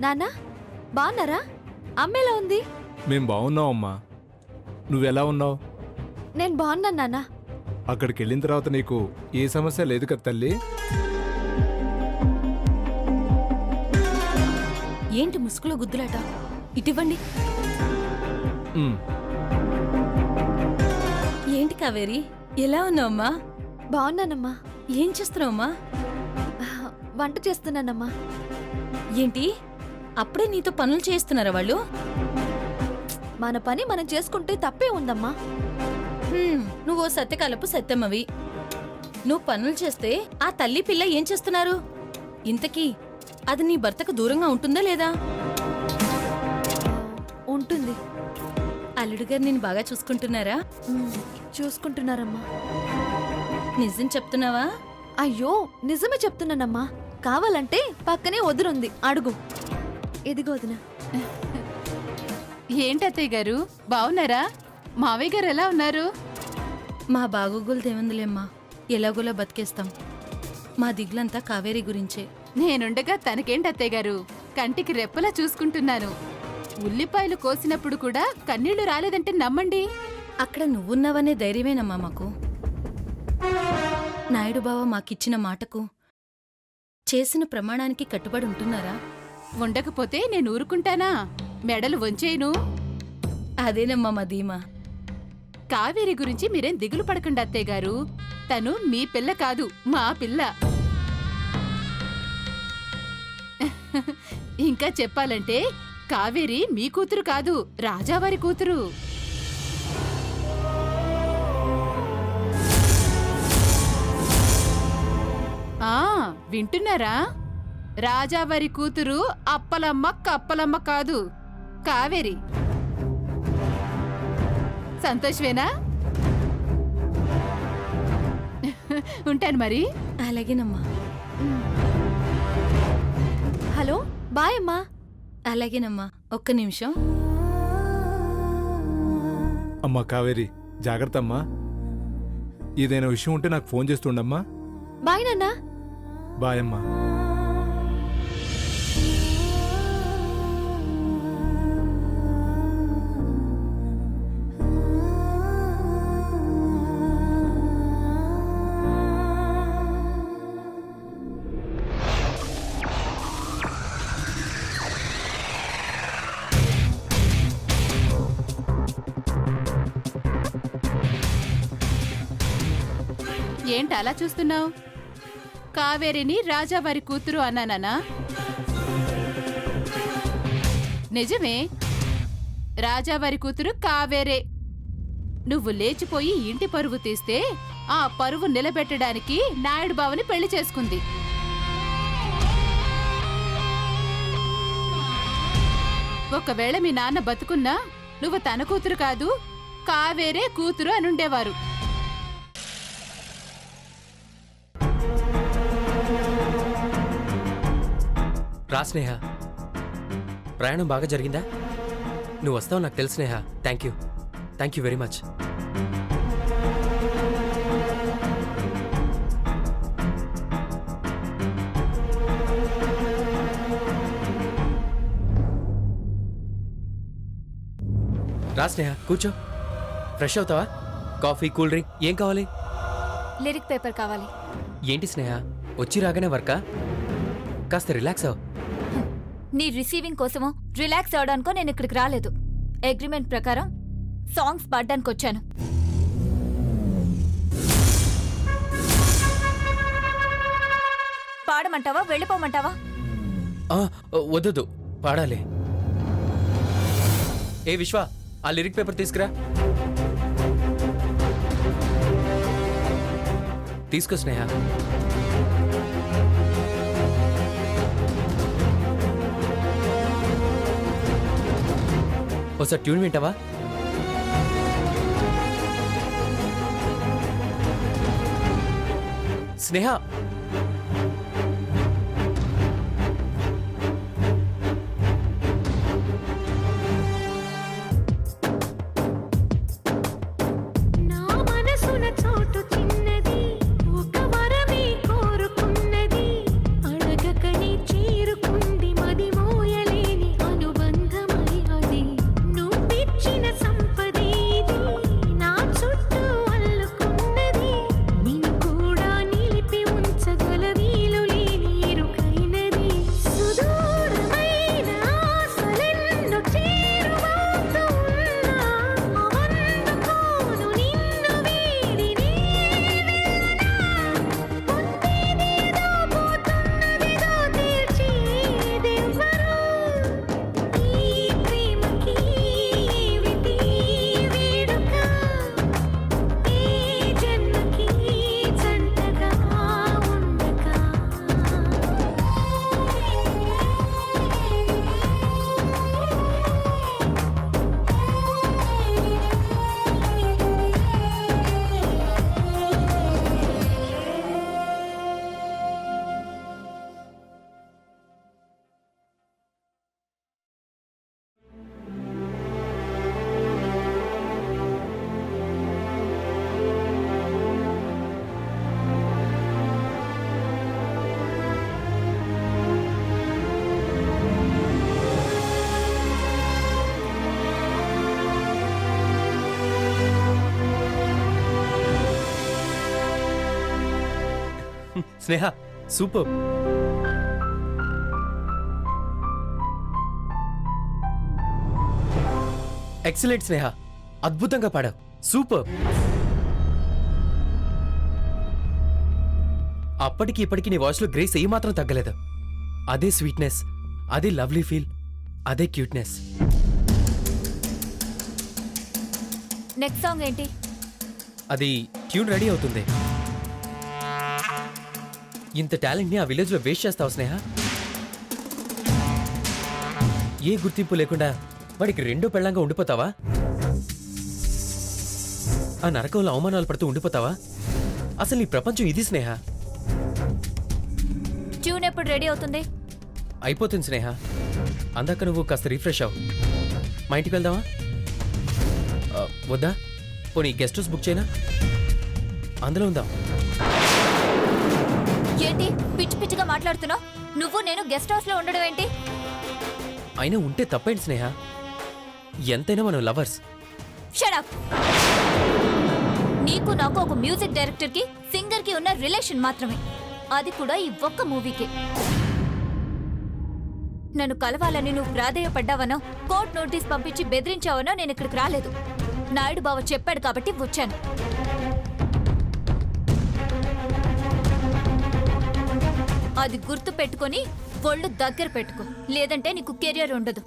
నాన్న బాగున్నారా? అమ్మెలా ఉంది? మేం బాగున్నాం అమ్మా. నువ్వెలా ఉన్నావు? నేను బాగున్నాను నాన్న. అక్కడికి వెళ్ళిన తర్వాత నీకు ఏ సమస్య లేదు కదా తల్లి? ఏంటి ముసుగులో గుద్దులాట? ఇటివ్వండి. ఏంటి కావేరి, ఎలా ఉన్నావమ్మా? బాగున్నానమ్మా. ఏం చేస్తున్నావమ్మా? వంట చేస్తున్నానమ్మా. ఏంటి అప్పుడే నీతో పనులు చేస్తున్నారా వాళ్ళు? మన పని మనం చేసుకుంటే తప్పే ఉందమ్మా. నువ్వు సత్యకాలపు సత్యమ్మవి. నువ్వు పనులు చేస్తే ఆ తల్లి పిల్ల ఏం చేస్తున్నారు? ఇంతకీ అది నీ భర్తకు దూరంగా ఉంటుందా లేదా? ఉంటుంది. అల్లుడు గారు నేను బాగా చూసుకుంటున్నారా? చూసుకుంటున్నారమ్మా. నిజం చెప్తున్నావా? అయ్యో నిజమే చెప్తున్నానమ్మా. కావాలంటే పక్కనే వదురుంది, అడుగు. ఎదిగో వదినా. ఏంటత్తయ్య గారు బావున్నారా? మావయ్య గారు ఎలా ఉన్నారు? మా బాగోగులు దేవందులేమ్మా, ఎలాగోలా బతికేస్తాం. మా దిగులంతా కావేరి గురించే. నేనుండగా తనకేంటత్తయ్య గారు, కంటికి రెప్పలా చూసుకుంటున్నాను. ఉల్లిపాయలు కోసినప్పుడు కూడా కన్నీళ్లు రాలేదంటే నమ్మండి. అక్కడ నువ్వున్నావనే ధైర్యమేనమ్మా మాకు. నాయుడు బావ మాకిచ్చిన మాటకు, చేసిన ప్రమాణానికి కట్టుబడి ఉంటున్నారా? ఉండకపోతే నేను ఊరుకుంటానా? మెడలు వంచేయను. అదేనమ్మా మా ధీమా. కావేరి గురించి మీరేం దిగులు పడకండి అత్తయ్య గారు. తను మీ పిల్ల కాదు, మా పిల్ల. ఇంకా చెప్పాలంటే కావేరి మీ కూతురు కాదు, రాజావారి కూతురు. వింటున్నారా? రాజావారి కూతురు అప్పలమ్మ కప్పలమ్మ కాదు, కావేరి. సంతోషమేనా? ఉంటాను మరి. అలాగేనమ్మా. హలో బాయ్ అమ్మా. అలాగేనమ్మా, ఒక్క నిమిషం. అమ్మా కావేరి, జాగ్రత్త అమ్మా. ఏదైనా విషయం ఉంటే నాకు ఫోన్ చేస్తుండమ్మా. బాయ్ నాన్న. బాయ్ అమ్మా. ఏంటి అలా చూస్తున్నావు? కావేరిని రాజావారి కూతురు అన్నానా? నిజమే, రాజావారి కూతురు కావేరే. నువ్వు లేచిపోయి ఇంటి పరువు తీస్తే ఆ పరువు నిలబెట్టడానికి నాయుడు బావని పెళ్లి చేసుకుంది. ఒకవేళ మీ నాన్న బతుకున్నా నువ్వు తన కూతురు కాదు, కావేరే కూతురు అనుండేవారు. రా స్నేహ, ప్రయాణం బాగా జరిగిందా? నువ్వు వస్తావు నాకు తెలుసు Sneha. Thank you very much. రా స్నేహ, కూర్చో. ఫ్రెష్ అవుతావా? కాఫీ, కూల్ డ్రింక్ ఏం కావాలి? లిరిక్ పేపర్ కావాలి. ఏంటి స్నేహ, వచ్చి రాగానే వర్కా? కాస్త రిలాక్స్ అవ్వు. నీ రిసీవింగ్ కోసమో రిలాక్స్ అవడానికో నేను ఇక్కడికి రాలేదు. అగ్రిమెంట్ ప్రకారం సాంగ్స్ పాడడానికి వచ్చాను. పాడమంటావా వెళ్ళిపోమంటావా? వద్దు, పాడాలి. ఏ విశ్వ, ఆ లిరిక్ పేపర్ తీసుకురా. తీసుకో స్నేహ. ఒకసారి ట్యూన్ వింటావా? స్నేహ, చేరుకుంది మది మోయలే స్నేహ సూపర్. ఎక్సలెంట్ స్నేహ, అద్భుతంగా పాడావు. సూపర్. అప్పటికి ఇప్పటికి నీ వాయిస్లో గ్రేస్ ఏమాత్రం తగ్గలేదు. అదే స్వీట్నెస్, అదే లవ్లీ ఫీల్, అదే క్యూట్నెస్. నెక్స్ట్ సాంగ్ ఏంటి? అది ట్యూన్ రెడీ అవుతుంది. ఇంత టాలెంట్ని ఆ విలేజ్లో వేస్ట్ చేస్తావు స్నేహ. ఏ గుర్తింపు లేకుండా వాడికి రెండో పెళ్ళంగా ఉండిపోతావా? ఆ నరకంలో అవమానాలు పడుతూ ఉండిపోతావా? అసలు నీ ప్రపంచం ఇది స్నేహ. ట్యూన్ ఎప్పుడు రెడీ అవుతుంది? అయిపోతుంది స్నేహ. అందాక నువ్వు కాస్త రిఫ్రెష్ అవ్వు. మా ఇంటికి వెళ్దామా? వద్దా? పోనీ గెస్ట్ హౌస్ బుక్ చేయనా? అందులో ఉందాం. ఏంటి పిచ్చి పిచ్చిగా మాట్లాడుతున్నావు? నువ్వు నేను గెస్ట్ హౌస్ లో ఉండడం ఏంటి? అయినా ఉంటే తప్పేంటి స్నేహ? ఎంతైనా మనం లవర్స్. Shut up. నీకు నాకు ఒక మ్యూజిక్ డైరెక్టర్ కి సింగర్ కి ఉన్న రిలేషన్ మాత్రమే, అది కూడా ఈ ఒక్క మూవీకి. నన్ను కలవాలని నువ్వు ప్రాధేయపడ్డావనో, కోర్ట్ నోటీస్ పంపించి బెదిరించావనో నేను ఇక్కడికి రాలేదు. నాయుడు బావ చెప్పాడు కాబట్టి వచ్చాను. అది గుర్తు పెట్టుకొని ఒళ్ళు దగ్గర పెట్టుకో, లేదంటే నీకు కెరియర్ ఉండదు.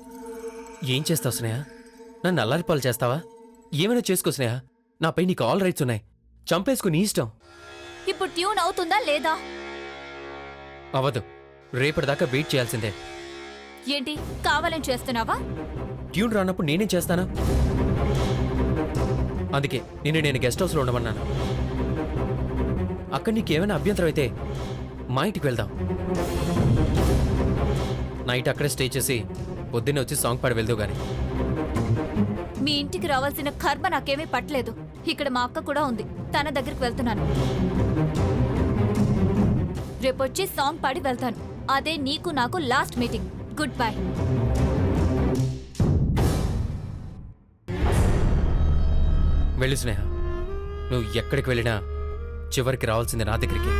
ఏం చేస్తావు స్నేహ? నన్ను అల్లారిపాలు చేస్తావా? ఏమైనా చేసుకో స్నేహ, నాపై నీకు ఆల్ రైట్స్ ఉన్నాయి. చంపేసుకో, నీ ఇష్టం. ఇప్పుడు ట్యూన్ అవుతుందా లేదా? అవ్వదు. రేపటిదాకా వెయిట్ చేయాల్సిందే. ఏంటి కావాలని చేస్తున్నావా? ట్యూన్ రానప్పుడు నేనేం చేస్తానా? అందుకే నేను గెస్ట్ హౌస్లో ఉండమన్నాను. అక్కడ నీకేమైనా అభ్యంతరం అయితే మా ఇంటికి వెళ్దాం. నైట్ అక్కడే స్టే చేసి పొద్దున్నే వచ్చి సాంగ్ పాడి వెళ్దావు గాని. మీ ఇంటికి రావాల్సిన కర్మ నాకేమీ పట్టలేదు. ఇక్కడ మా అక్క కూడా ఉంది, తన దగ్గరికి వెళ్తున్నాను. రేపొచ్చి సాంగ్ పాడి వెళ్తాను. అదే నీకు నాకు లాస్ట్ మీటింగ్. Good bye. వెళ్ళు స్నేహ. నువ్వు ఎక్కడికి వెళ్ళినా చివరికి రావాల్సింది నా దగ్గరికి.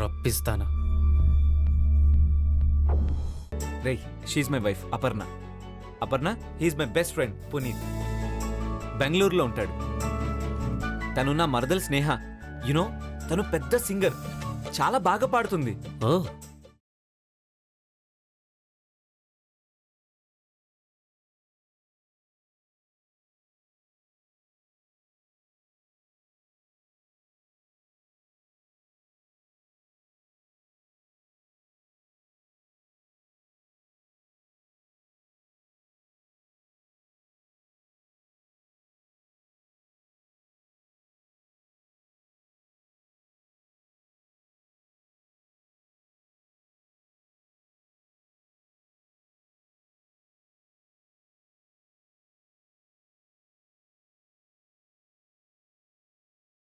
రప్పిస్తాను. రేయ్, she my wife Aparna. Aparna, he's my best friend Puneet. బెంగళూరులో ఉంటాడు. తను నా మరదల్ స్నేహ. యునో, తను పెద్ద సింగర్, చాలా బాగా పాడుతుంది. ఓ